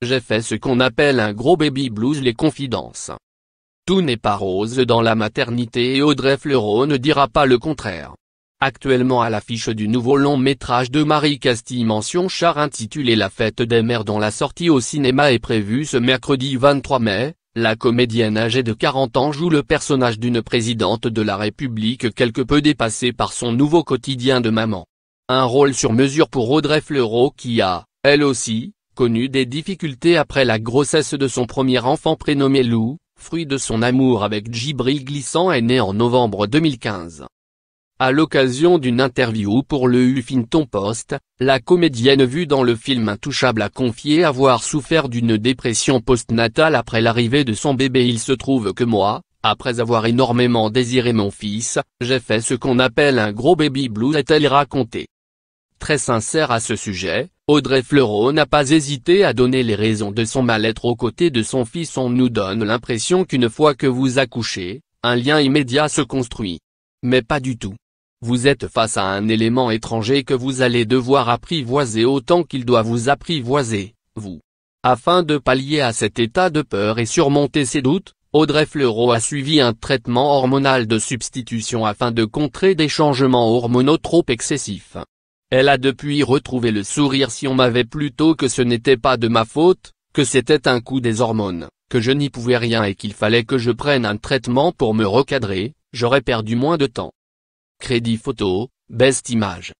j'ai fait ce qu'on appelle un gros baby blues. Les confidences. Tout n'est pas rose dans la maternité et Audrey Fleurot ne dira pas le contraire. Actuellement à l'affiche du nouveau long métrage de Marie Castille Mention-Char intitulé La Fête des Mères, dont la sortie au cinéma est prévue ce mercredi 23 mai, la comédienne âgée de 40 ans joue le personnage d'une présidente de la République quelque peu dépassée par son nouveau quotidien de maman. Un rôle sur mesure pour Audrey Fleurot qui a, elle aussi, connu des difficultés après la grossesse de son premier enfant prénommé Lou, fruit de son amour avec Djibril Glissant et né en novembre 2015. À l'occasion d'une interview pour le Huffington Post, la comédienne vue dans le film Intouchable a confié avoir souffert d'une dépression post-natale après l'arrivée de son bébé. Il se trouve que moi, après avoir énormément désiré mon fils, j'ai fait ce qu'on appelle un gros baby blues, a-t-elle raconté. Très sincère à ce sujet, Audrey Fleurot n'a pas hésité à donner les raisons de son mal-être aux côtés de son fils. On nous donne l'impression qu'une fois que vous accouchez, un lien immédiat se construit. Mais pas du tout. Vous êtes face à un élément étranger que vous allez devoir apprivoiser autant qu'il doit vous apprivoiser, vous. Afin de pallier à cet état de peur et surmonter ses doutes, Audrey Fleurot a suivi un traitement hormonal de substitution afin de contrer des changements hormonaux trop excessifs. Elle a depuis retrouvé le sourire. Si on m'avait plutôt que ce n'était pas de ma faute, que c'était un coup des hormones, que je n'y pouvais rien et qu'il fallait que je prenne un traitement pour me recadrer, j'aurais perdu moins de temps. Crédit photo, Best Image.